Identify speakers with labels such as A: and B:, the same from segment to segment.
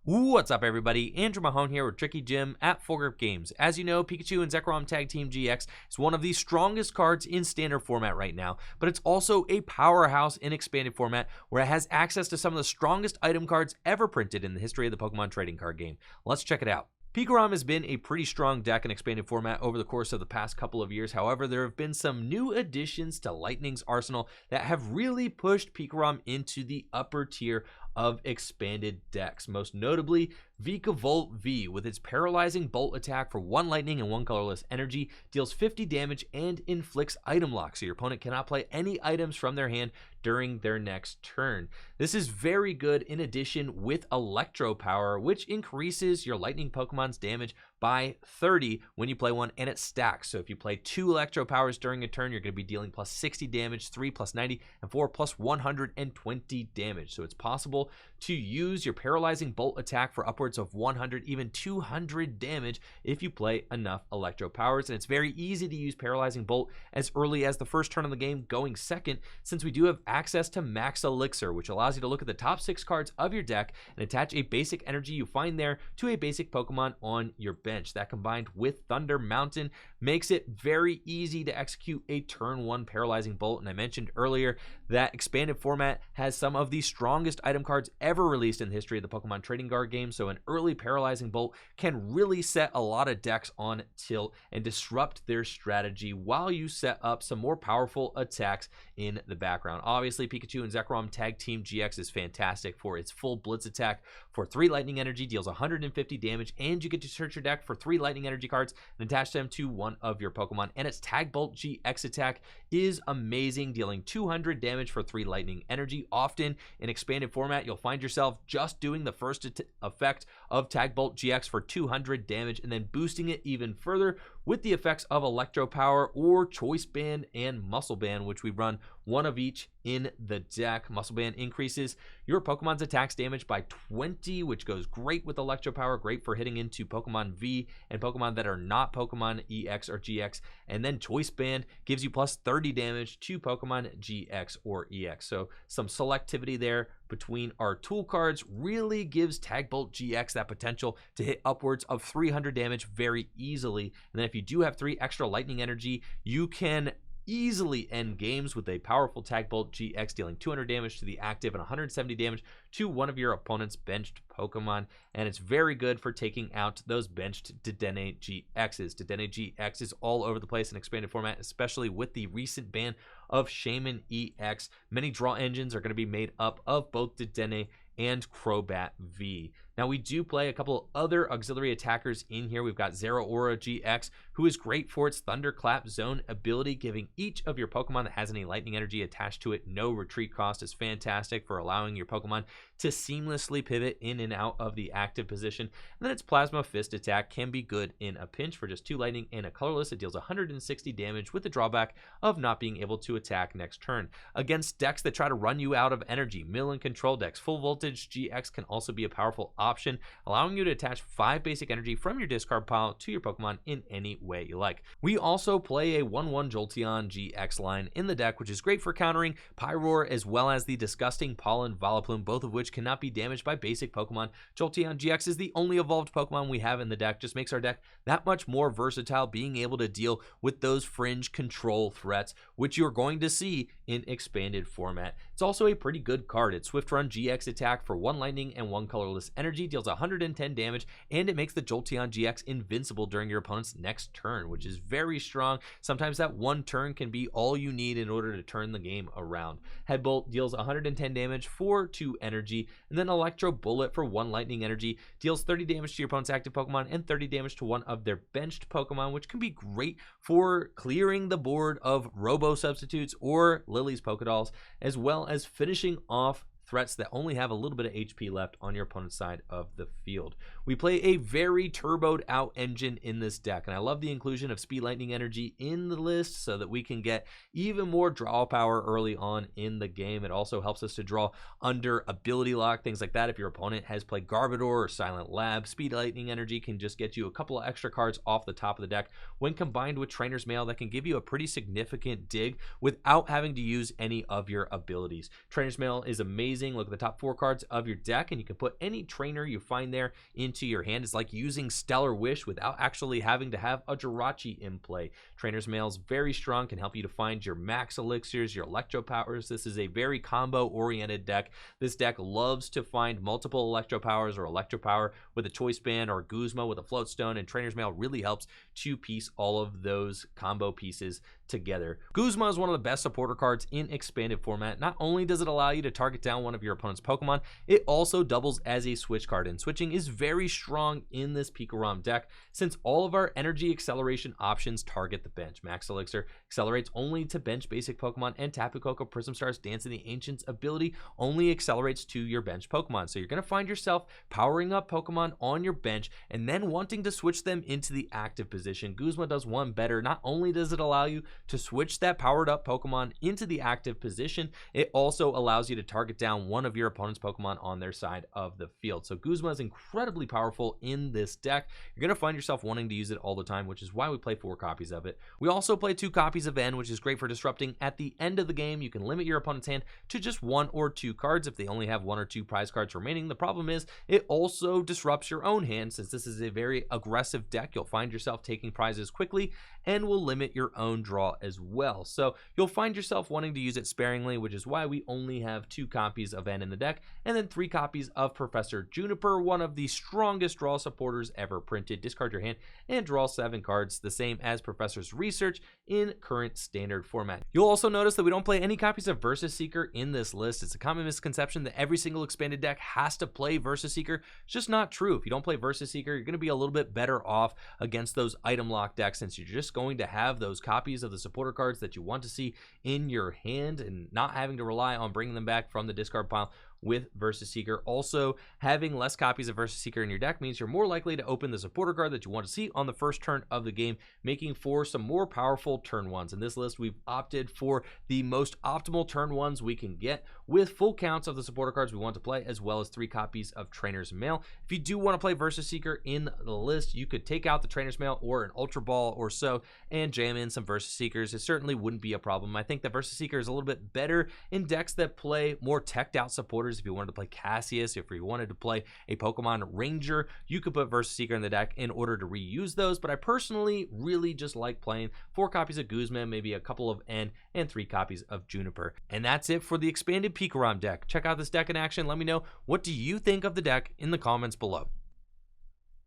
A: What's up, everybody? Andrew Mahone here with Tricky Jim at Full Grip Games. As you know, Pikachu and Zekrom Tag Team GX is one of the strongest cards in standard format right now, but it's also a powerhouse in expanded format where it has access to some of the strongest item cards ever printed in the history of the Pokemon trading card game. Let's check it out. Pikarom has been a pretty strong deck in expanded format over the course of the past couple of years. However, there have been some new additions to Lightning's arsenal that have really pushed Pikarom into the upper tier of expanded decks. Most notably, Vikavolt V with its paralyzing bolt attack for 1 lightning and 1 colorless energy deals 50 damage and inflicts item lock, so your opponent cannot play any items from their hand during their next turn. This is very good in addition with Electropower, which increases your lightning Pokemon's damage by 30 when you play one, and it stacks. So if you play 2 Electropowers during a turn, you're going to be dealing plus 60 damage, 3 plus 90, and 4 plus 120 damage. So it's possible to use your paralyzing bolt attack for upwards of 100, even 200 damage if you play enough Electropowers. And it's very easy to use paralyzing bolt as early as the first turn of the game, going second, since we do have access to Max Elixir, which allows you to look at the top 6 cards of your deck and attach a basic energy you find there to a basic Pokemon on your bench. That, combined with Thunder Mountain, makes it very easy to execute a turn 1 paralyzing bolt. And I mentioned earlier that expanded format has some of the strongest item cards ever released in the history of the Pokemon trading card game, so an early paralyzing bolt can really set a lot of decks on tilt and disrupt their strategy while you set up some more powerful attacks in the background. Obviously, Pikachu and Zekrom Tag Team GX is fantastic for its full Blitz attack for 3 lightning energy, deals 150 damage, and you get to search your deck for 3 lightning energy cards and attach them to one of your Pokemon. And its Tag Bolt GX attack is amazing, dealing 200 damage for 3 lightning energy. Often in expanded format, you'll find yourself just doing the first effect of Tag Bolt GX for 200 damage and then boosting it even further with the effects of Electropower or Choice Band and Muscle Band, which we run one of each in the deck. Muscle Band increases your Pokemon's attacks damage by 20, which goes great with Electropower, great for hitting into Pokemon V and Pokemon that are not Pokemon EX or GX. And then Choice Band gives you plus 30 damage to Pokemon GX or EX. So some selectivity there between our tool cards really gives Tag Bolt GX that potential to hit upwards of 300 damage very easily. And then if you do have 3 extra lightning energy, you can easily end games with a powerful Tag Bolt GX, dealing 200 damage to the active and 170 damage to one of your opponent's benched Pokemon. And it's very good for taking out those benched Dedenne-GXs. Dedenne-GX is all over the place in expanded format, especially with the recent ban of Shaman EX. Many draw engines are going to be made up of both Dedenne and Crobat V. Now, we do play a couple other auxiliary attackers in here. We've got Zeraora-GX, who is great for its Thunderclap Zone ability, giving each of your Pokemon that has any lightning energy attached to it no retreat cost. Is fantastic for allowing your Pokemon to seamlessly pivot in and out of the active position. And then its Plasma Fist attack can be good in a pinch for just 2 lightning and a colorless. It deals 160 damage with the drawback of not being able to attack next turn. Against decks that try to run you out of energy, mill and control decks, Full Voltage GX can also be a powerful option, allowing you to attach 5 basic energy from your discard pile to your Pokemon in any way you like. We also play a 1/1 Jolteon-GX line in the deck, which is great for countering Pyroar as well as the disgusting Pollen Vileplume, both of which cannot be damaged by basic Pokemon. Jolteon-GX is the only evolved Pokemon we have in the deck, just makes our deck that much more versatile, being able to deal with those fringe control threats, which you're going to see in expanded format. It's also a pretty good card. Its Swift Run GX attack for 1 lightning and 1 colorless energy deals 110 damage, and it makes the Jolteon-GX invincible during your opponent's next turn, which is very strong. Sometimes that one turn can be all you need in order to turn the game around. Headbolt deals 110 damage for 2 energy, and then Electro Bullet for 1 lightning energy deals 30 damage to your opponent's active Pokemon and 30 damage to one of their benched Pokemon, which can be great for clearing the board of Robo substitutes or Lily's Pokedolls, as well as finishing off threats that only have a little bit of HP left on your opponent's side of the field. We play a very turboed out engine in this deck, and I love the inclusion of Speed Lightning Energy in the list so that we can get even more draw power early on in the game. It also helps us to draw under ability lock, things like that. If your opponent has played Garbodor or Silent Lab, Speed Lightning Energy can just get you a couple of extra cards off the top of the deck. When combined with Trainer's Mail, that can give you a pretty significant dig without having to use any of your abilities. Trainer's Mail is amazing amazing. Look at the top 4 cards of your deck, and you can put any trainer you find there into your hand. It's like using Stellar Wish without actually having to have a Jirachi in play. Trainers Mail is very strong, can help you to find your Max Elixirs, your Electropowers. This is a very combo-oriented deck. This deck loves to find multiple Electropowers or Electropower with a Choice Band or Guzma with a Float Stone, and Trainers Mail really helps to piece all of those combo pieces together. Guzma is one of the best supporter cards in expanded format. Not only does it allow you to target down one of your opponent's Pokemon, it also doubles as a switch card, and switching is very strong in this Pikarom deck since all of our energy acceleration options target the bench. Max Elixir accelerates only to bench basic Pokemon, and Tapu Koko Prism Star's Dance of the Ancients ability only accelerates to your bench Pokemon. So you're going to find yourself powering up Pokemon on your bench and then wanting to switch them into the active position. Guzma does one better. Not only does it allow you to switch that powered up Pokemon into the active position, it also allows you to target down one of your opponent's Pokemon on their side of the field. So Guzma is incredibly powerful in this deck. You're going to find yourself wanting to use it all the time, which is why we play 4 copies of it. We also play 2 copies of N, which is great for disrupting at the end of the game. You can limit your opponent's hand to just 1 or 2 cards if they only have 1 or 2 prize cards remaining. The problem is it also disrupts your own hand. Since this is a very aggressive deck, you'll find yourself taking prizes quickly and will limit your own draw as well. So you'll find yourself wanting to use it sparingly, which is why we only have 2 copies of N in the deck, and then 3 copies of Professor Juniper, one of the strongest draw supporters ever printed. Discard your hand and draw 7 cards, the same as Professor's Research in current standard format. You'll also notice that we don't play any copies of Versus Seeker in this list. It's a common misconception that every single expanded deck has to play Versus Seeker. It's just not true. If you don't play Versus Seeker, you're going to be a little bit better off against those item lock decks, since you're just going to have those copies of the supporter cards that you want to see in your hand and not having to rely on bringing them back from the discard pile with Versus Seeker. Also, having less copies of Versus Seeker in your deck means you're more likely to open the supporter card that you want to see on the first turn of the game, making for some more powerful turn 1s. In this list, we've opted for the most optimal turn 1s we can get with full counts of the supporter cards we want to play, as well as 3 copies of Trainers Mail. If you do want to play Versus Seeker in the list, you could take out the Trainers Mail or an Ultra Ball or so and jam in some Versus Seekers. It certainly wouldn't be a problem. I think that Versus Seeker is a little bit better in decks that play more teched out supporters. If you wanted to play Cassius, if you wanted to play a Pokemon Ranger, you could put Versus Seeker in the deck in order to reuse those. But I personally really just like playing 4 copies of Guzma, maybe a couple of N, and 3 copies of Juniper. And that's it for the expanded Pikarom deck. Check out this deck in action. Let me know, what do you think of the deck in the comments below.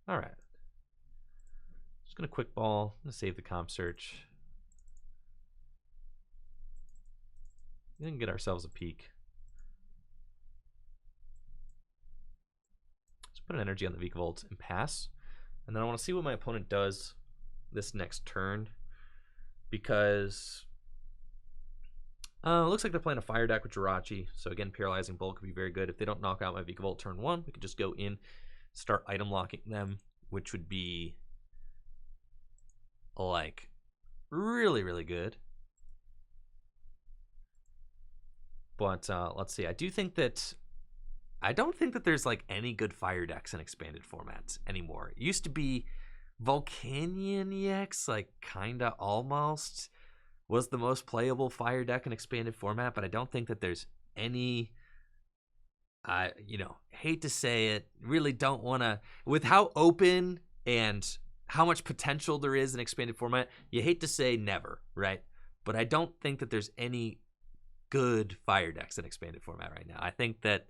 A: All right. Just going to quick ball. I'm going to save the comp search. We can get ourselves a peek. Put an energy on the Vikavolt and pass, and then I want to see what my opponent does this next turn, because it looks like they're playing a fire deck with Jirachi, so again, Paralyzing Bolt could be very good. If they don't knock out my Vikavolt turn 1, we could just go in, start item locking them, which would be like really, really good. But let's see. I don't think that there's like any good fire decks in expanded formats anymore. It used to be Volcanion EX, like kinda almost was the most playable fire deck in expanded format, but I don't think that there's any. Hate to say it, really don't want to. With how open and how much potential there is in expanded format, you hate to say never, right? But I don't think that there's any good fire decks in expanded format right now. I think that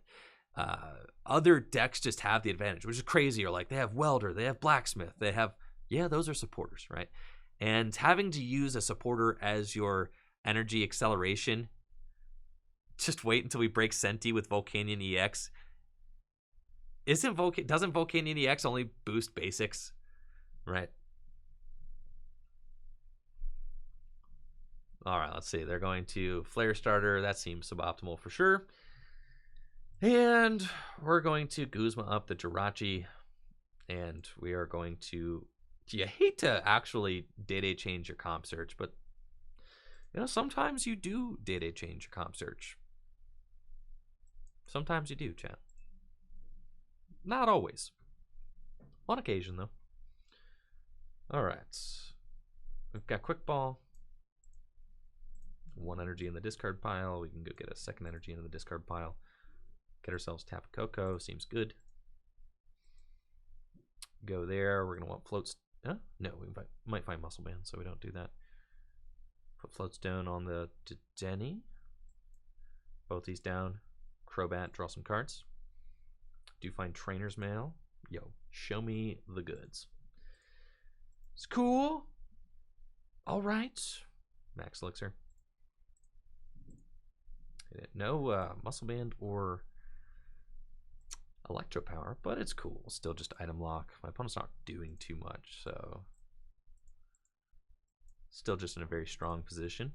A: other decks just have the advantage, which is crazy. Or like they have Welder, they have Blacksmith, they have, yeah, those are supporters, right? And having to use a supporter as your energy acceleration, just wait until we break Senti with Volcanion EX. Doesn't Volcanion EX only boost basics, right? All right, let's see. They're going to Flare Starter. That seems suboptimal for sure. And we're going to Guzma up the Jirachi, and we are going to. You hate to actually day-to-day change your comp search, but sometimes you do day-to-day change your comp search. Sometimes you do, chat. Not always. On occasion, though. All right, we've got Quick Ball. 1 energy in the discard pile. We can go get a 2nd energy into the discard pile. Get ourselves Tapu Koko. Seems good. Go there. We're going to want floats. Huh? No, we might find Muscle Man, so we don't do that. Put Float Stone on the Dedenne. Both these down. Crobat, draw some cards. Do find Trainers Mail. Yo, show me the goods. It's cool. All right. Max Elixir. No Muscle Band or Electropower, but it's cool. Still just item lock. My opponent's not doing too much, so still just in a very strong position.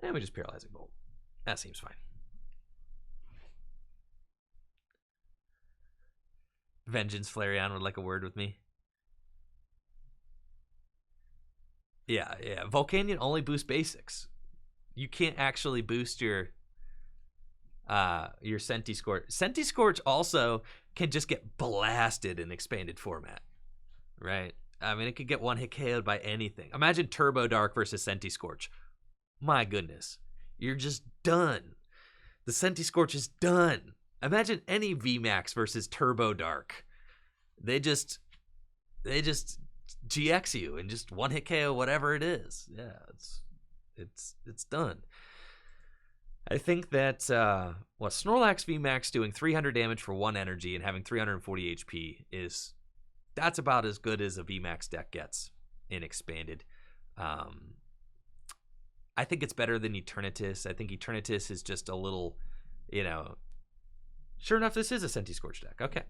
A: And we just Paralyzing Bolt. That seems fine. Vengeance Flareon would like a word with me. Yeah. Volcanion only boosts basics. You can't actually boost your Senti-Scorch. Senti-Scorch also can just get blasted in expanded format, right? I mean, it could get one hit KO'd by anything. Imagine Turbo Dark versus Senti-Scorch. My goodness, you're just done. The Senti-Scorch is done. Imagine any VMAX versus Turbo Dark. They just GX you and just one hit KO whatever it is. Yeah, it's done. I think that Snorlax VMAX doing 300 damage for 1 energy and having 340 HP that's about as good as a VMAX deck gets in expanded. I think it's better than Eternatus. I think Eternatus is just a little, sure enough, this is a Senti-Scorch deck. Okay.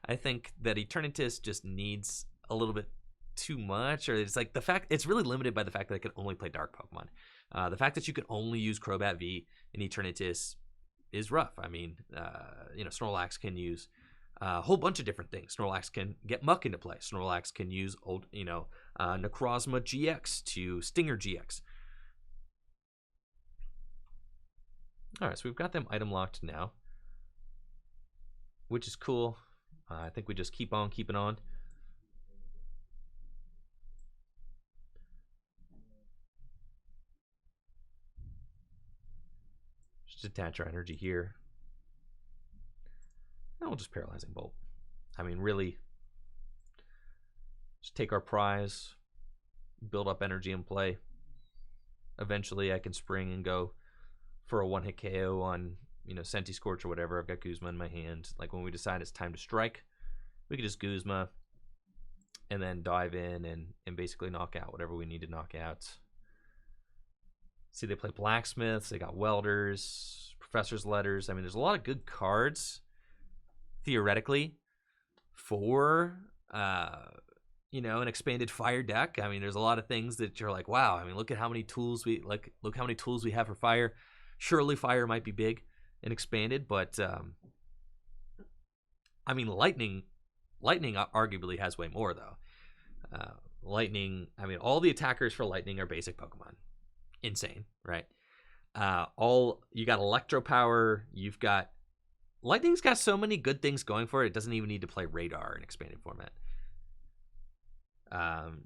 A: I think that Eternatus just needs a little bit too much, or it's like it's really limited by the fact that it can only play dark Pokemon. The fact that you can only use Crobat V in Eternatus is rough. I mean, Snorlax can use a whole bunch of different things. Snorlax can get Muck into play. Snorlax can use Necrozma GX to Stinger GX. All right, so we've got them item locked now, which is cool. I think we just keep on keeping on. Just attach our energy here. And we'll just Paralyzing Bolt. I mean, really, just take our prize, build up energy in play. Eventually, I can spring and go for a one-hit KO on, Senti-Scorch or whatever. I've got Guzma in my hand. Like, when we decide it's time to strike, we can just Guzma and then dive in and basically knock out whatever we need to knock out. See, they play Blacksmiths. They got Welders, Professor's Letters. I mean, there's a lot of good cards, theoretically, for, an expanded fire deck. I mean, there's a lot of things that you're like, wow, I mean, look how many tools we have for fire. Surely fire might be big and expanded, but I mean, lightning arguably has way more, though. Lightning, I mean, all the attackers for lightning are basic Pokemon. Insane, right? You got Electropower, you've got lightning's got so many good things going for it. It doesn't even need to play radar in expanded format.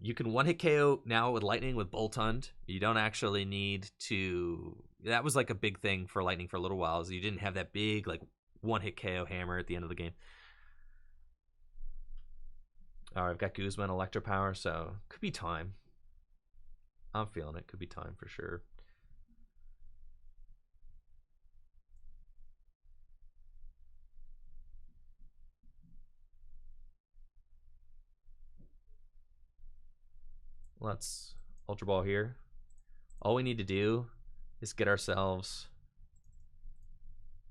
A: You can one hit KO now with lightning with Boltund. You don't actually need to. That was like a big thing for lightning for a little while, is you didn't have that big like one hit KO hammer at the end of the game. All right, I've got Guzma and Electropower, so could be time. I'm feeling it. Could be time for sure. Let's Ultra Ball here. All we need to do is get ourselves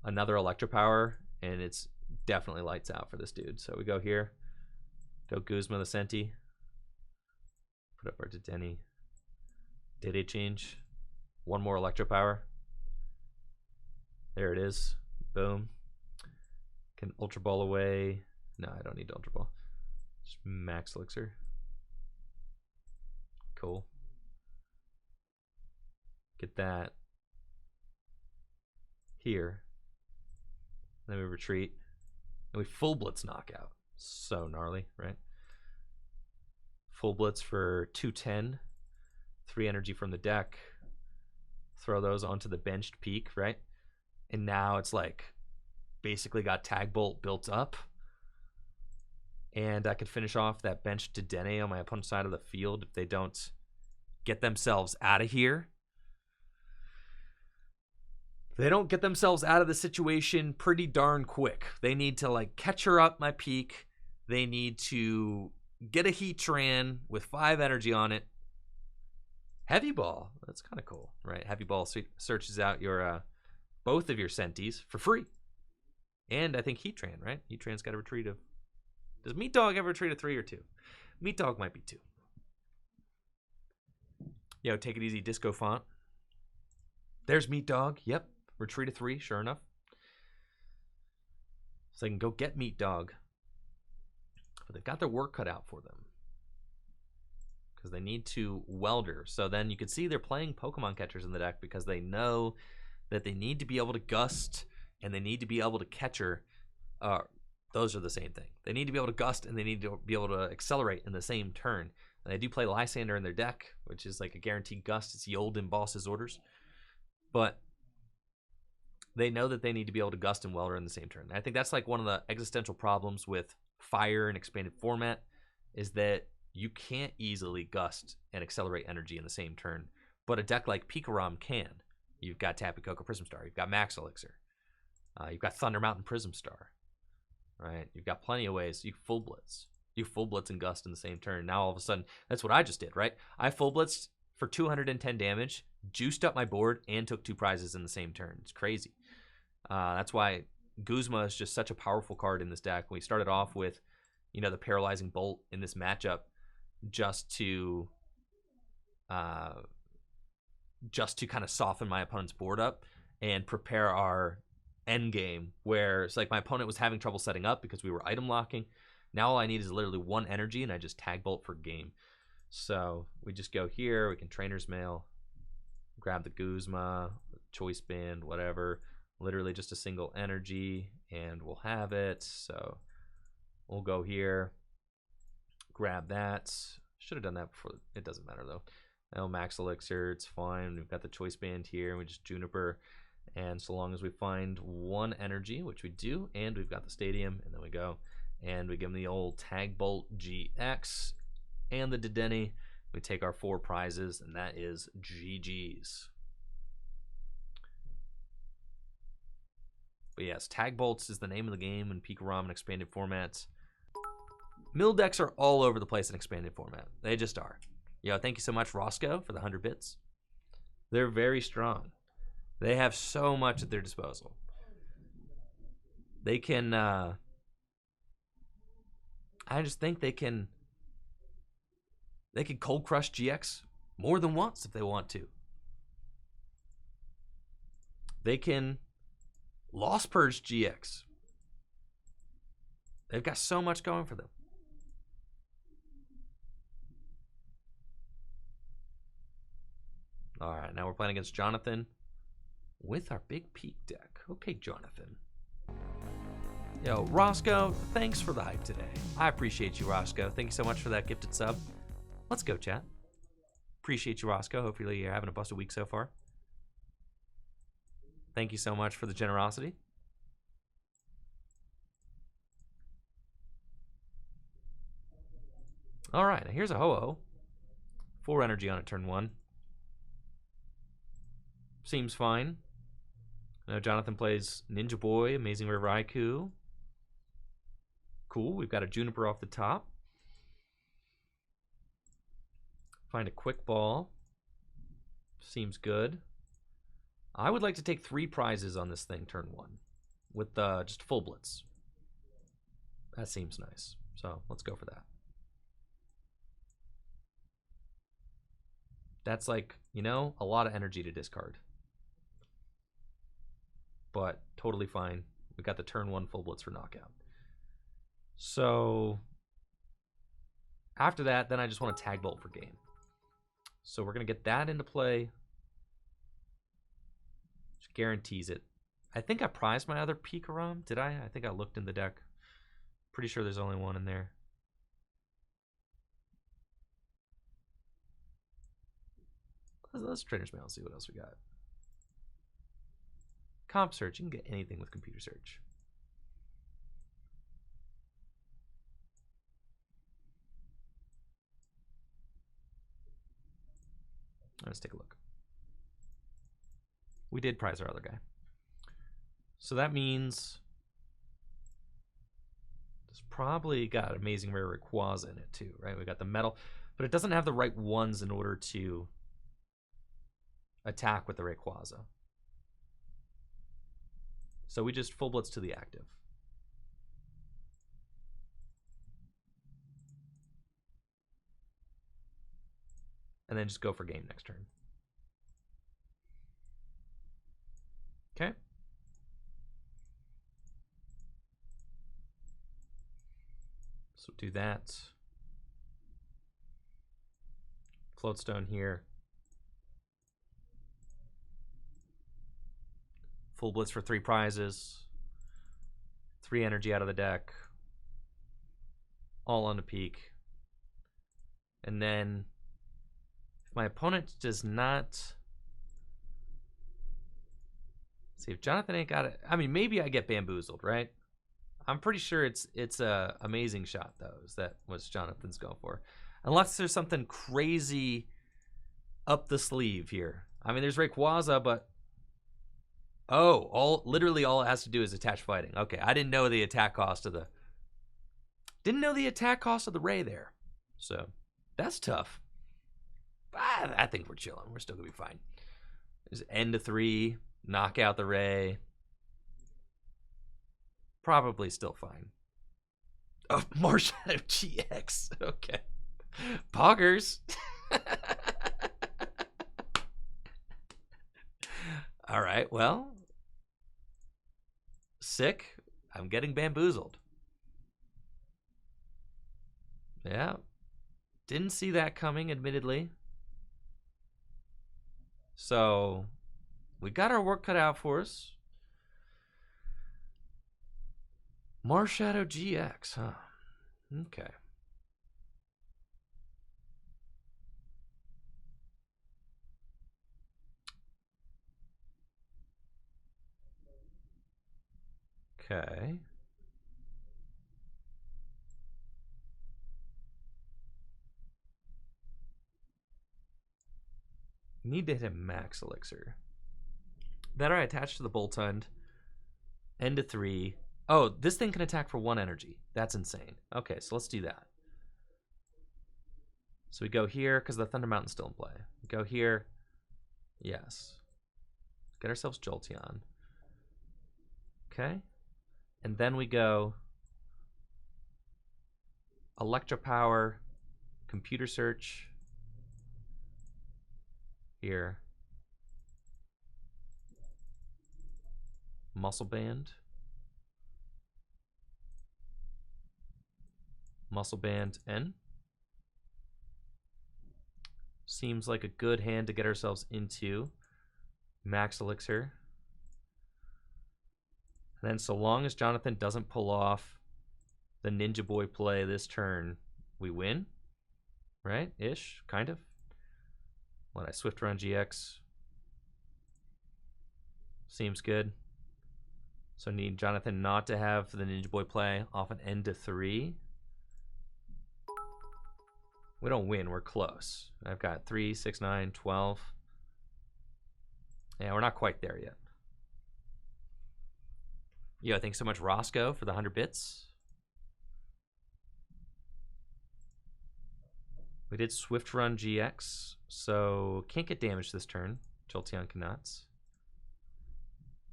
A: another Electropower, and it's definitely lights out for this dude. So we go here, go Guzma the Senti, put up our Dedenne. Did change? One more Electropower. There it is. Boom. Can Ultra Ball away. No, I don't need Ultra Ball. Just Max Elixir. Cool. Get that here. Then we retreat. And we full blitz knockout. So gnarly, right? Full blitz for 210. 3 energy from the deck. Throw those onto the benched peak, right? And now it's like basically got Tag Bolt built up. And I could finish off that bench Dedenne on my opponent's side of the field if they don't get themselves out of here. They don't get themselves out of the situation pretty darn quick. They need to like catch her up my peak. They need to get a Heatran with 5 energy on it. Heavy Ball, that's kind of cool, right? Heavy Ball searches out your both of your Sentis for free. And I think Heatran, right? Heatran's got a retreat of... Does Meat Dog ever retreat a 3 or 2? Meat Dog might be 2. Yo, take it easy, Disco Font. There's Meat Dog. Yep. Retreat of 3, sure enough. So they can go get Meat Dog. But they've got their work cut out for them. Because they need to welder. So then you can see they're playing Pokemon catchers in the deck because they know that they need to be able to gust and they need to be able to catcher. Those are the same thing. They need to be able to gust and they need to be able to accelerate in the same turn. And they do play Lysander in their deck, which is like a guaranteed gust. It's Yolden Boss's orders. But they know that they need to be able to gust and welder in the same turn. And I think that's like one of the existential problems with Fire and expanded format is that you can't easily gust and accelerate energy in the same turn. But a deck like Pikarom can. You've got Tapu Koko Prism Star. You've got Max Elixir. You've got Thunder Mountain Prism Star. Right? You've got plenty of ways. You full blitz. You full blitz and gust in the same turn. Now all of a sudden, that's what I just did, right? I full blitzed for 210 damage, juiced up my board, and took 2 prizes in the same turn. It's crazy. That's why Guzma is just such a powerful card in this deck. We started off with, you know, the Paralyzing Bolt in this matchup just to kind of soften my opponent's board up and prepare our end game, where it's like my opponent was having trouble setting up because we were item locking. Now all I need is literally 1 energy and I just Tag Bolt for game. So we just go here, we can Trainers Mail, grab the Guzma, Choice Band, whatever, literally just a single energy and we'll have it. So we'll go here, grab that. Should have done that before. It doesn't matter though. Now Max Elixir, it's fine. We've got the Choice Band here and we just Juniper. And so long as we find 1 energy, which we do, and we've got the Stadium, and then we go and we give them the old Tag Bolt GX and the Dedenne. We take our 4 prizes, and that is GG's. But yes, Tag Bolts is the name of the game in Pikarom and expanded formats. Mill decks are all over the place in expanded format. They just are. Yo, thank you so much, Roscoe, for the 100 bits. They're very strong. They have so much at their disposal. They can, I just think they can cold crush GX more than once if they want to. They can Lost Purge GX. They've got so much going for them. All right, now we're playing against Jonathan with our Big Peak deck. Okay, Jonathan. Yo, Roscoe, thanks for the hype today. I appreciate you, Roscoe. Thank you so much for that gifted sub. Let's go, chat. Appreciate you, Roscoe. Hopefully you're having a busted week so far. Thank you so much for the generosity. All right, now here's a Ho-Oh. 4 energy on it, turn 1. Seems fine. Now Jonathan plays Ninja Boy, Amazing Rare Raikou. Cool, we've got a Juniper off the top. Find a Quick Ball. Seems good. I would like to take 3 prizes on this thing turn 1 with just full blitz. That seems nice. So let's go for that. That's like, you know, a lot of energy to discard. But totally fine. We got the turn 1 full blitz for knockout. So after that, then I just want to Tag Bolt for game. So we're going to get that into play. Which guarantees it. I think I prized my other Pikarom. Did I? I think I looked in the deck. Pretty sure there's only 1 in there. Let's Trainers Mail and see what else we got. Comp search, you can get anything with computer search. Let's take a look. We did prize our other guy. So that means it's probably got amazing rare Rayquaza in it too, right? We got the metal, but it doesn't have the right ones in order to attack with the Rayquaza. So we just full blitz to the active. And then just go for game next turn. Okay. So do that. Float Stone here. Full blitz for 3 prizes. 3 energy out of the deck. All on the peak. And then if my opponent does not... See, if Jonathan ain't got it... I mean, maybe I get bamboozled, right? I'm pretty sure it's a amazing shot, though. Is that what Jonathan's going for? Unless there's something crazy up the sleeve here. I mean, there's Rayquaza, but... Oh, literally all it has to do is attach fighting. Okay, I didn't know the attack cost of the... Didn't know the attack cost of the Ray there. So, that's tough. I think we're chilling. We're still going to be fine. There's end of 3... Knock out the Ray. Probably still fine. Oh, Marshadow GX. Okay. Poggers. All right, well. Sick. I'm getting bamboozled. Yeah. Didn't see that coming, admittedly. So... we got our work cut out for us. Marshadow GX, huh? Okay. Okay. Need to hit a Max Elixir. Better I attach to the Boltund. End of 3. Oh, this thing can attack for 1 energy. That's insane. Okay, so let's do that. So we go here, because the Thunder Mountain's still in play. We go here. Yes. Get ourselves Jolteon. Okay. And then we go Electropower, Computer Search. Here. Muscle Band. Muscle Band N. Seems like a good hand to get ourselves into. Max Elixir. And then so long as Jonathan doesn't pull off the Ninja Boy play this turn, we win. Right? Ish. Kind of. When I Swift Run GX. Seems good. So need Jonathan not to have the Ninja Boy play off an end to 3. We don't win, we're close. I've got 3, 6, 9, 12. Yeah, we're not quite there yet. Yo, thanks so much, Roscoe, for the 100 bits. We did Swift Run GX, so can't get damage this turn. Jolteon cannot.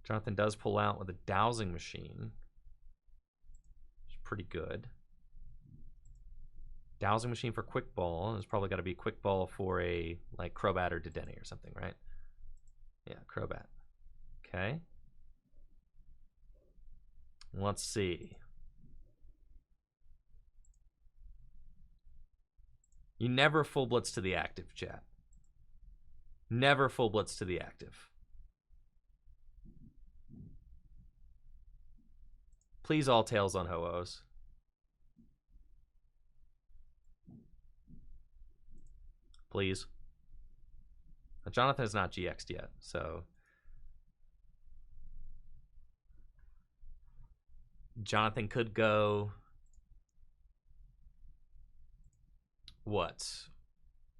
A: Jonathan does pull out with a Dowsing Machine. It's pretty good. Dowsing Machine for Quick Ball. There's probably got to be Quick Ball for a like Crobat or Dedenne or something, right? Yeah, Crobat. Okay. Let's see. You never full blitz to the active, chat. Never full blitz to the active. Please all tails on Ho-Ohs. Please. Jonathan is not GX'd yet, so Jonathan could go... What?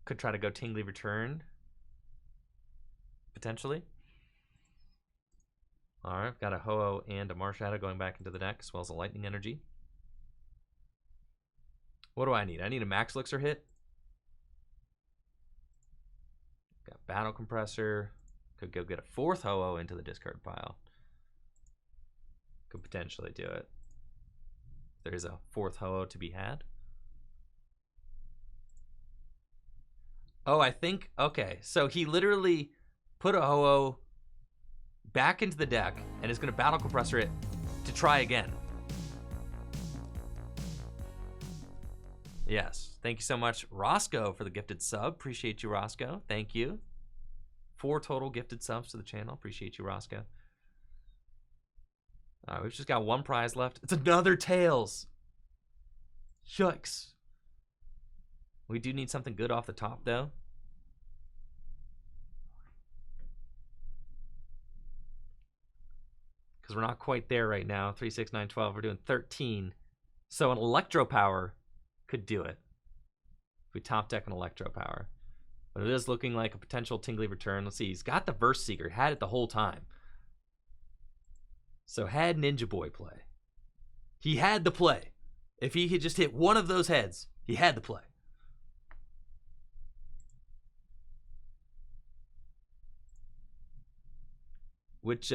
A: Could try to go Tingly Return. Potentially. Alright, got a Ho-Oh and a Marshadow going back into the deck, as well as a Lightning Energy. What do I need? I need a Max Elixir hit. Got Battle Compressor. Could go get a 4th Ho-Oh into the discard pile. Could potentially do it. There's a 4th Ho-Oh to be had. Oh, I think... Okay, so he literally put a Ho-Oh back into the deck and is going to Battle Compressor it to try again. Yes. Thank you so much, Roscoe, for the gifted sub. Appreciate you, Roscoe. Thank you. 4 total gifted subs to the channel. Appreciate you, Roscoe. All right, we've just got 1 prize left. It's another Tails. Shucks. We do need something good off the top, though. Because we're not quite there right now. 3, 6, 9, 12. We're doing 13. So an Electropower could do it. If we top deck an Electropower. But it is looking like a potential Tingly Return. Let's see. He's got the Verse Seeker. Had it the whole time. So had Ninja Boy play. He had the play. If he had just hit one of those heads, he had the play. Which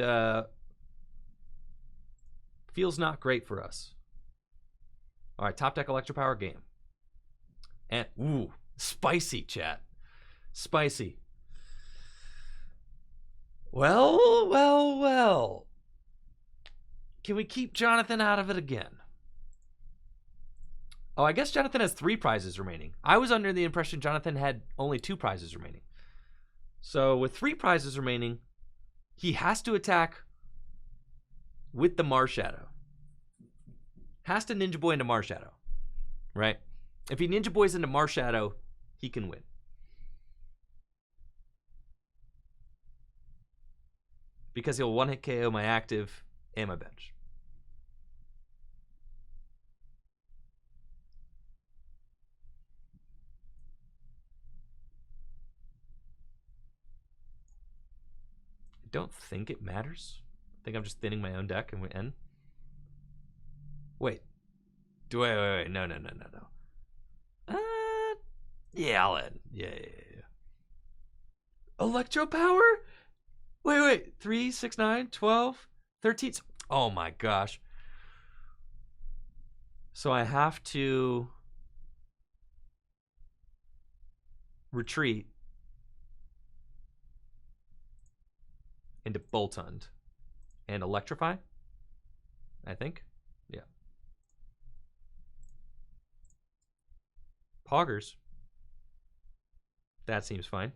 A: feels not great for us. All right, top deck Electropower game. And, ooh, spicy, chat. Spicy. Well, well, well. Can we keep Jonathan out of it again? Oh, I guess Jonathan has 3 prizes remaining. I was under the impression Jonathan had only 2 prizes remaining. So with 3 prizes remaining, he has to attack with the Marshadow. Has to Ninja Boy into Marshadow, right? If he Ninja Boys into Marshadow, he can win. Because he'll 1-hit KO my active and my bench. I don't think it matters. I think I'm just thinning my own deck and we end. Wait. Wait. No. Yeah, I'll end. Yeah. Electropower? Wait. 3, 6, 9, 12, 13. Oh my gosh. So I have to retreat into Boltund and Electrify, I think. Yeah. Poggers. That seems fine.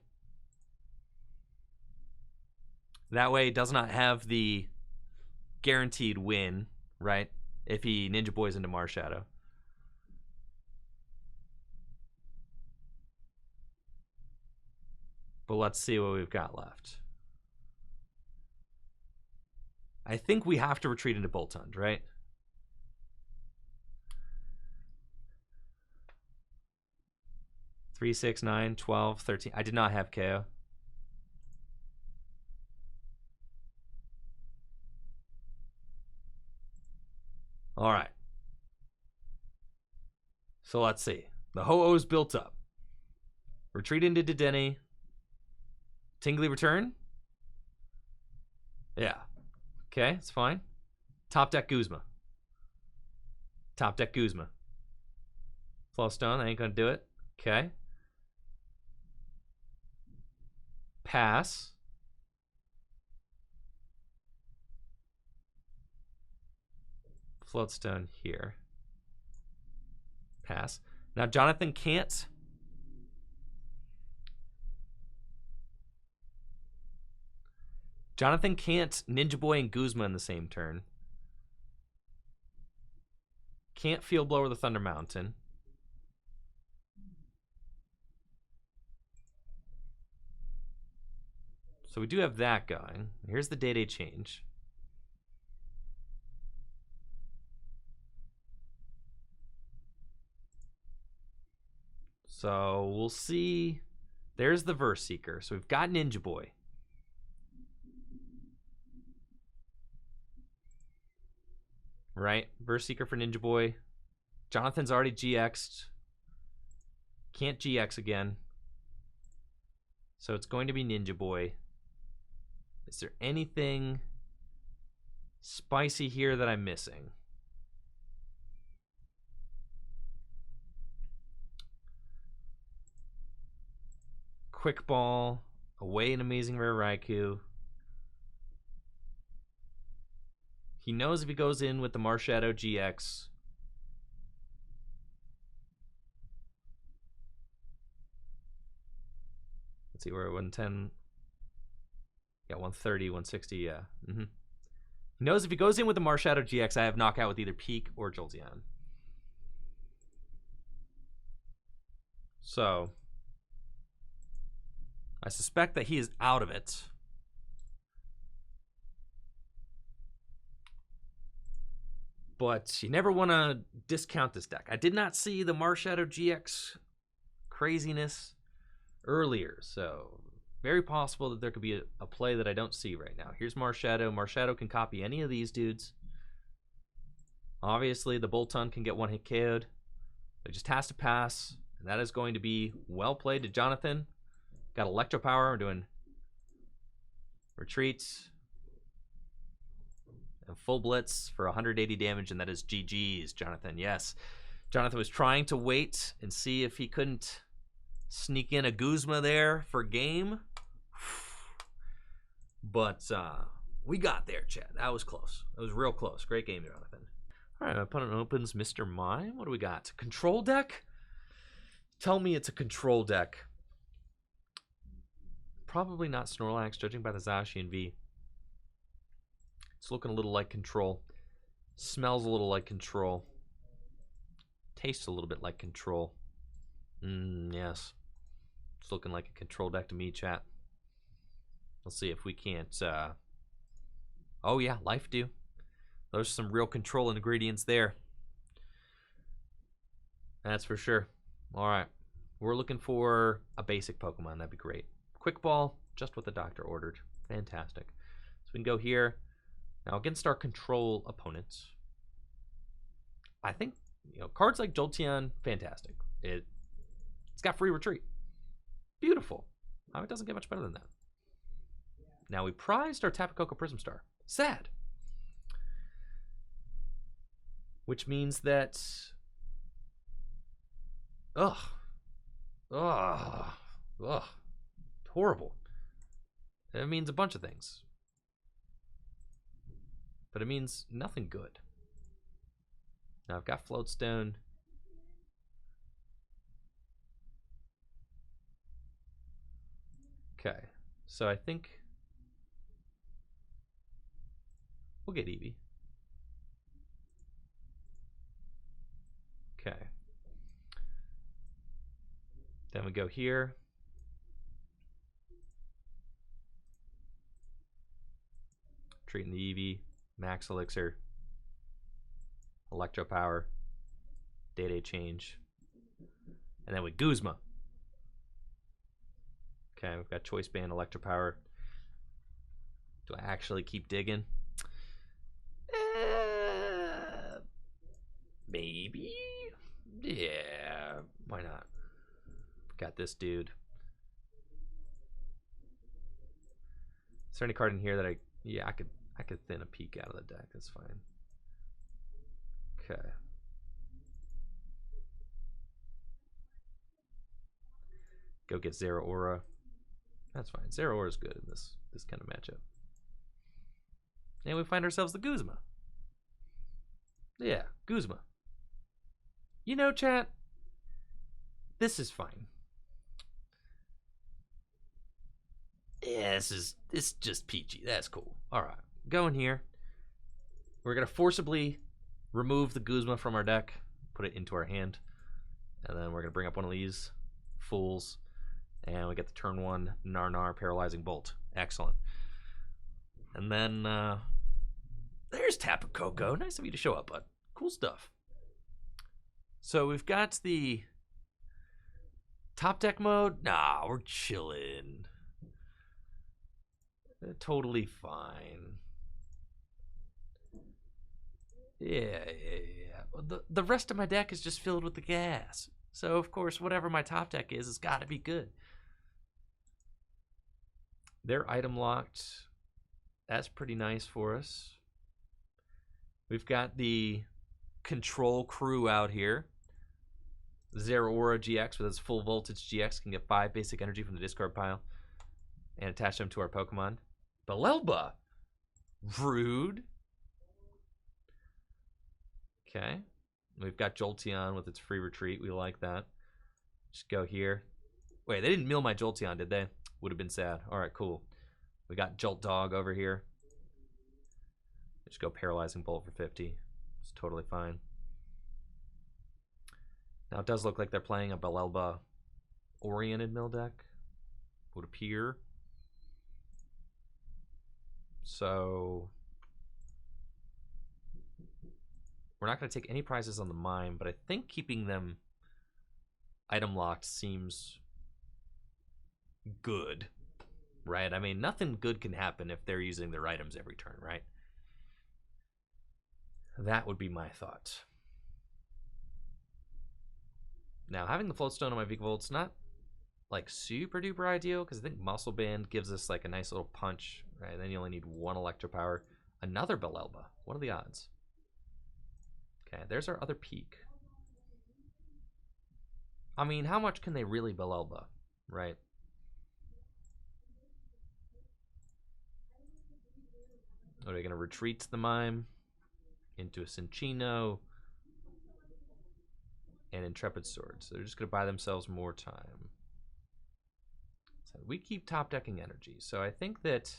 A: That way it does not have the guaranteed win, right? If he Ninja Boys into Marshadow. But let's see what we've got left. I think we have to retreat into Boltund, right? Three, 6, 9, 12, 13. I did not have KO. All right. So let's see. The Ho-Oh's built up. Retreat into Dedenne. Tingly Return. Yeah. Okay, it's fine. Top deck Guzma. Top deck Guzma. Float Stone, I ain't gonna do it. Okay. Pass. Float Stone here. Pass. Now Jonathan can't. Jonathan can't Ninja Boy and Guzma in the same turn. Can't Field Blower the Thunder Mountain. So we do have that going. Here's the day-to-day change. So we'll see. There's the Verse Seeker. So we've got Ninja Boy. Right? Verse Seeker for Ninja Boy. Jonathan's already GX'd. Can't GX again. So it's going to be Ninja Boy. Is there anything spicy here that I'm missing? Quick Ball. Away an Amazing Rare Raikou. He knows if he goes in with the Marshadow GX. Let's see, we're at 110. Yeah, 130, 160, yeah. He knows if he goes in with the Marshadow GX, I have knockout with either Peak or Jolteon. So, I suspect that he is out of it. But you never want to discount this deck. I did not see the Marshadow GX craziness earlier, so very possible that there could be a play that I don't see right now. Here's Marshadow. Marshadow can copy any of these dudes. Obviously, the Boltund can get one-hit KO'd. It just has to pass, and that is going to be well played to Jonathan. Got Electropower. We're doing retreats and full blitz for 180 damage, and that is GG's, Jonathan. Yes, Jonathan was trying to wait and see if he couldn't sneak in a Guzma there for game, but we got there, Chad. That was close. That was real close. Great game, Jonathan. All right, my opponent opens Mr. Mime. What do we got? Control deck? Tell me it's a control deck. Probably not Snorlax, judging by the Zashi and V. It's looking a little like control. Smells a little like control. Tastes a little bit like control. Yes. It's looking like a control deck to me, chat. Let's see if we can't... Oh, yeah, Life Dew. Those are some real control ingredients there. That's for sure. All right. We're looking for a basic Pokemon. That'd be great. Quick Ball, just what the doctor ordered. Fantastic. So we can go here. Now, against our control opponents, I think, cards like Jolteon, fantastic. It's got free retreat. Beautiful. It doesn't get much better than that. Now, we prized our Tapu Koko Prism Star. Sad. Which means that... horrible. It means a bunch of things. But it means nothing good. Now I've got Float Stone. Okay, so I think we'll get Eevee. Okay. Then we go here. Treating the Eevee. Max Elixir, Electropower, Day change, and then with Guzma. Okay, we've got Choice Band, Electropower. Do I actually keep digging? Maybe. Yeah, why not? Got this dude. Is there any card in here that I could thin a Peak out of the deck. That's fine. Okay. Go get Zeraora. That's fine. Zeraora is good in this kind of matchup. And we find ourselves the Guzma. Yeah, Guzma. Chat, this is fine. Yeah, it's just peachy. That's cool. All right. Go in here. We're going to forcibly remove the Guzma from our deck, put it into our hand, and then we're going to bring up one of these fools, and we get the turn 1 Narnar Paralyzing Bolt. Excellent. And then there's Tapu Koko. Nice of you to show up, bud. Cool stuff. So we've got the Top deck mode? Nah, we're chilling. Totally fine. Yeah. The rest of my deck is just filled with the gas. So, of course, whatever my top deck is, it's got to be good. They're item locked. That's pretty nice for us. We've got the control crew out here. Zeraora-GX with its full voltage GX can get 5 basic energy from the discard pile and attach them to our Pokemon. BLW. Rude. Okay. We've got Jolteon with its free retreat. We like that. Just go here. Wait, they didn't mill my Jolteon, did they? Would have been sad. All right, cool. We got Jolt Dog over here. Just go Paralyzing Bolt for 50. It's totally fine. Now it does look like they're playing a BLW oriented mill deck. Would appear. So we're not going to take any prizes on the mine, but I think keeping them item locked seems good, right? I mean, nothing good can happen if they're using their items every turn, right? That would be my thought. Now, having the Float Stone on my Vikavolt's not like super duper ideal because I think Muscle Band gives us like a nice little punch, right? Then you only need 1 Electropower. Another BLW. What are the odds? Okay, there's our other peak. I mean, how much can they really BLW, right? Are they going to retreat to the Mime into a Cinccino and Intrepid Sword? So they're just going to buy themselves more time. So we keep top decking energy. So I think that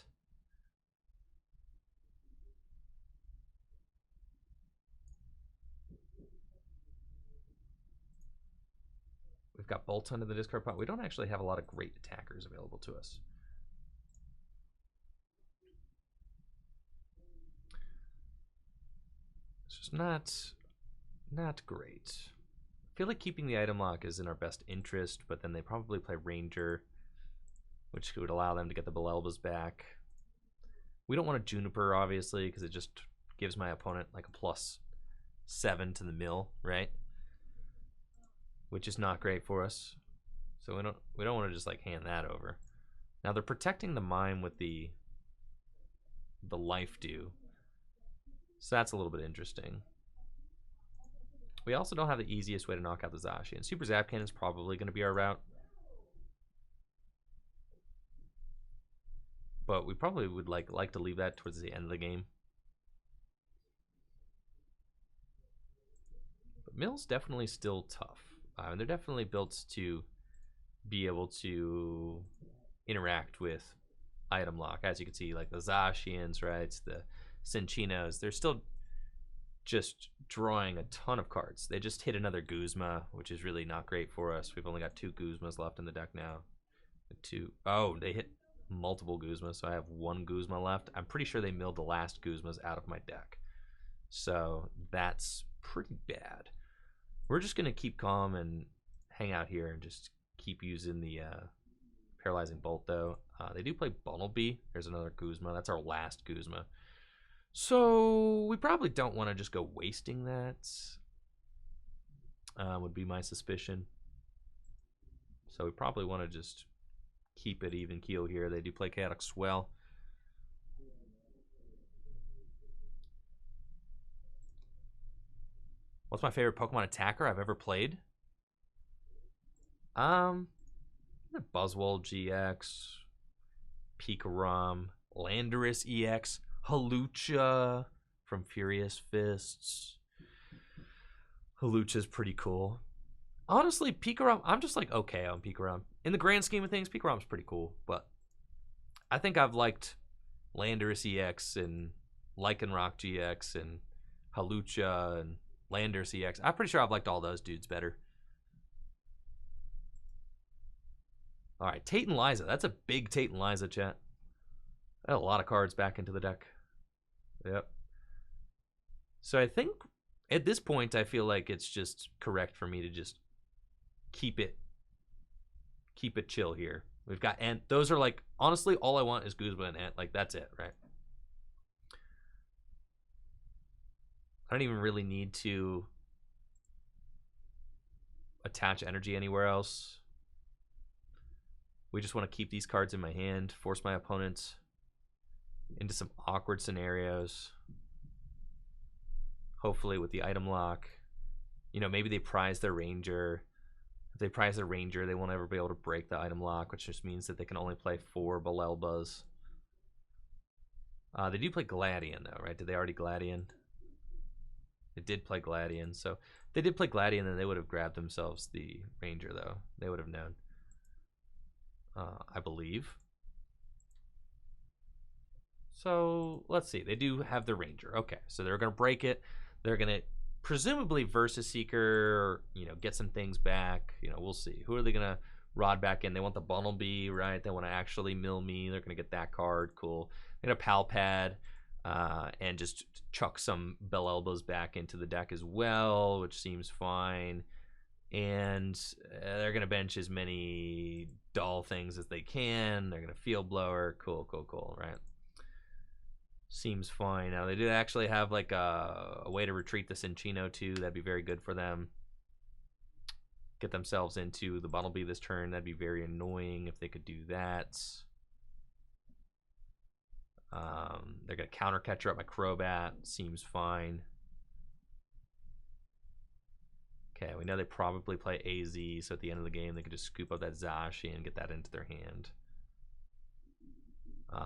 A: we've got Boltund in the discard pot. We don't actually have a lot of great attackers available to us. It's just not great. I feel like keeping the item lock is in our best interest, but then they probably play Ranger, which would allow them to get the BLWs back. We don't want a Juniper, obviously, because it just gives my opponent like a +7 to the mill, right? Which is not great for us. So we don't want to just like hand that over. Now they're protecting the Mime with the Life Dew. So that's a little bit interesting. We also don't have the easiest way to knock out the Zacian. Super Zap Cannon is probably going to be our route. But we probably would like to leave that towards the end of the game. But Mill's definitely still tough. And they're definitely built to be able to interact with item lock. As you can see, like the Zacians, right? The Cinccinos, they're still just drawing a ton of cards. They just hit another Guzma, which is really not great for us. We've only got 2 Guzmas left in the deck now. 2. Oh, they hit multiple Guzmas, so I have 1 Guzma left. I'm pretty sure they milled the last Guzmas out of my deck. So that's pretty bad. We're just going to keep calm and hang out here and just keep using the Paralyzing Bolt, though. They do play Bunnelby. There's another Guzma. That's our last Guzma. So we probably don't want to just go wasting that, would be my suspicion. So we probably want to just keep it even keel here. They do play Chaotic Swell. What's my favorite Pokemon attacker I've ever played? Buzzwole GX, Pikarom, Landorus EX, Hawlucha from Furious Fists. Hawlucha's pretty cool. Honestly, Pikarom, I'm just like okay on Pikarom. In the grand scheme of things, Pikarom's pretty cool, but I think I've liked Landorus EX and Lycanroc GX and Hawlucha and Landorus EX. I'm pretty sure I've liked all those dudes better. All right, Tate and Liza. That's a big Tate and Liza, chat. I had a lot of cards back into the deck. Yep. So I think at this point, I feel like it's just correct for me to just keep it keep it chill here. We've got Ent. Those are like, honestly, all I want is Guzma and Ent. Like, that's it, right? I don't even really need to attach energy anywhere else. We just want to keep these cards in my hand, force my opponents into some awkward scenarios. Hopefully with the item lock. You know, maybe they prize their Ranger. If they prize their Ranger, they won't ever be able to break the item lock, which just means that they can only play 4 BLWs. They do play Gladion, though, right? Did they already Gladion? They did play Gladion, so if they did play Gladion, then they would have grabbed themselves the Ranger, though. They would have known. I believe. So, let's see. They do have the Ranger. Okay, so they're going to break it. They're going to presumably Versus Seeker, you know, get some things back. You know, we'll see. Who are they going to rod back in? They want the Bumblebee, right? They want to actually mill me. They're going to get that card. Cool. They're going to Pal Pad and just chuck some Bell Elbows back into the deck as well, which seems fine. And they're going to bench as many doll things as they can. They're going to Field Blower. Cool, cool, cool, right? Seems fine. Now, they do actually have like a way to retreat the Cinchino too. That'd be very good for them. Get themselves into the Bumblebee this turn. That'd be very annoying if they could do that. They're going to counter catcher up my Crobat. Seems fine. Okay, we know they probably play AZ, so at the end of the game, they could just scoop up that Zashi and get that into their hand.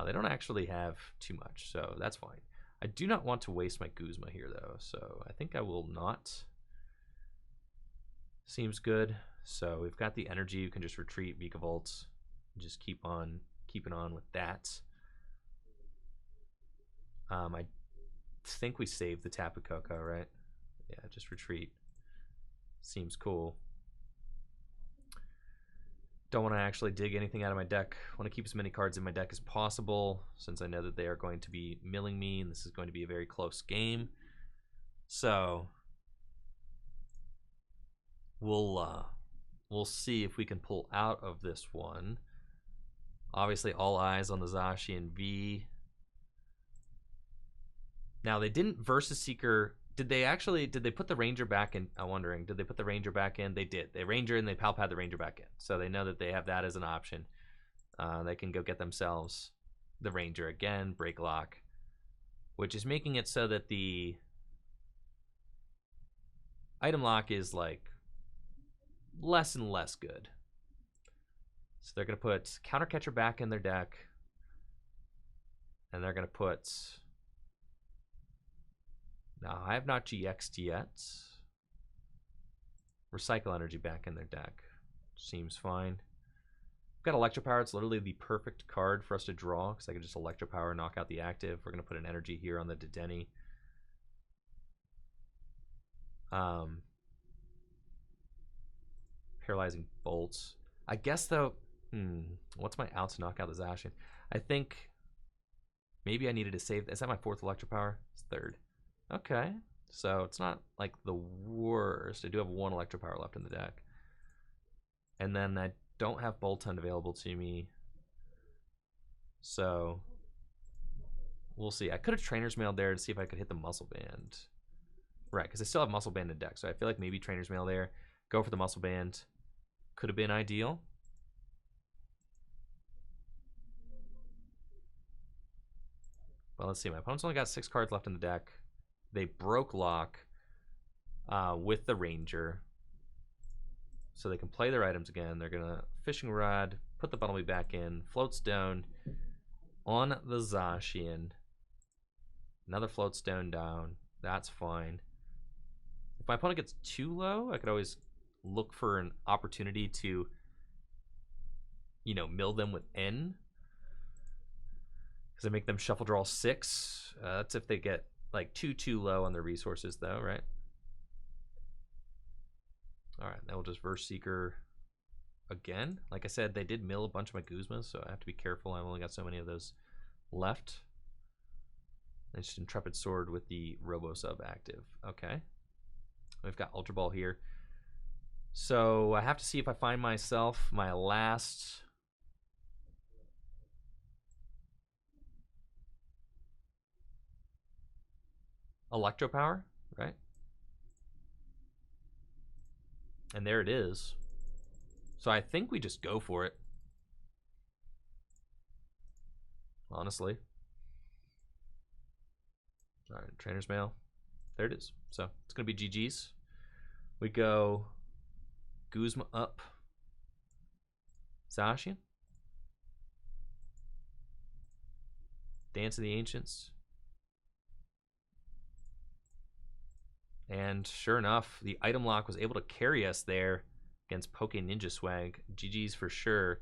A: They don't actually have too much, so that's fine. I do not want to waste my Guzma here, though, so I think I will not. Seems good. So we've got the energy. You can just retreat Vikavolt and just keep on keeping on with that. I think we saved the Tapu Koko, right? Yeah, just retreat. Seems cool. Don't want to actually dig anything out of my deck. Want to keep as many cards in my deck as possible, since I know that they are going to be milling me, and this is going to be a very close game. So we'll see if we can pull out of this one. Obviously, all eyes on the Zacian V. Now, they didn't Versus Seeker. Did they put the Ranger back in? I'm wondering, did they put the Ranger back in? They did. They Ranger and they Pal Pad the Ranger back in. So they know that they have that as an option. They can go get themselves the Ranger again, break lock, which is making it so that the item lock is like less and less good. So they're going to put Counter Catcher back in their deck, and they're going to put... Now, I have not GX'd yet. Recycle Energy back in their deck. Seems fine. We've got Electropower. It's literally the perfect card for us to draw, because I can just Electropower, knock out the active. We're going to put an energy here on the Dedenne. Paralyzing Bolts. I guess, though, what's my out to knock out the Zacian? I think maybe I needed to save. Is that my 4th Electropower? It's 3rd. Okay, so it's not like the worst. I do have 1 Electropower left in the deck. And then I don't have Boltund available to me. So we'll see. I could have Trainers Mailed there to see if I could hit the Muscle Band. Right, because I still have Muscle Band in deck. So I feel like maybe Trainers Mail there. Go for the Muscle Band. Could have been ideal. Well, let's see. My opponent's only got 6 cards left in the deck. They broke lock with the Ranger, so they can play their items again. They're gonna Fishing Rod, put the Bumblebee back in, Float Stone on the Zacian. Another Float Stone down. That's fine. If my opponent gets too low, I could always look for an opportunity to, you know, mill them with N, because I make them shuffle draw 6. That's if they get like too low on their resources, though, right? All right, now we'll just Verse Seeker again. Like I said, they did mill a bunch of my Guzmas, so I have to be careful. I've only got so many of those left. And just Intrepid Sword with the Robo Sub active. Okay. We've got Ultra Ball here. So I have to see if I find myself my last Electropower, right? And there it is. So I think we just go for it. Honestly. All right, Trainers Mail. There it is. So it's going to be GG's. We go Guzma up. Zacian. Dance of the Ancients. And sure enough, the item lock was able to carry us there against Poke Ninja Swag. GG's for sure.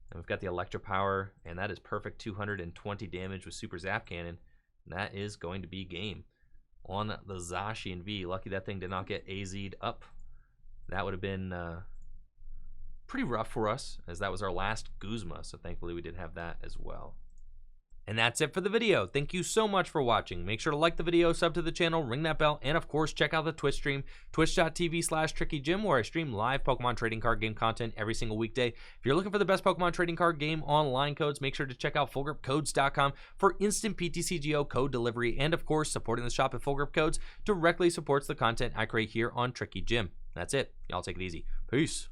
A: And we've got the Electropower, and that is perfect 220 damage with Super Zap Cannon. And that is going to be game on the Zacian V. Lucky that thing did not get AZ'd up. That would have been pretty rough for us, as that was our last Guzma. So thankfully we did have that as well. And that's it for the video. Thank you so much for watching. Make sure to like the video, sub to the channel, ring that bell, and of course check out the Twitch stream, twitch.tv/TrickyJim, where I stream live Pokemon trading card game content every single weekday. If you're looking for the best Pokemon trading card game online codes, make sure to check out fullgripcodes.com for instant PTCGO code delivery, and of course supporting the shop at Full Grip Codes directly supports the content I create here on Tricky Jim. That's it. Y'all take it easy. Peace.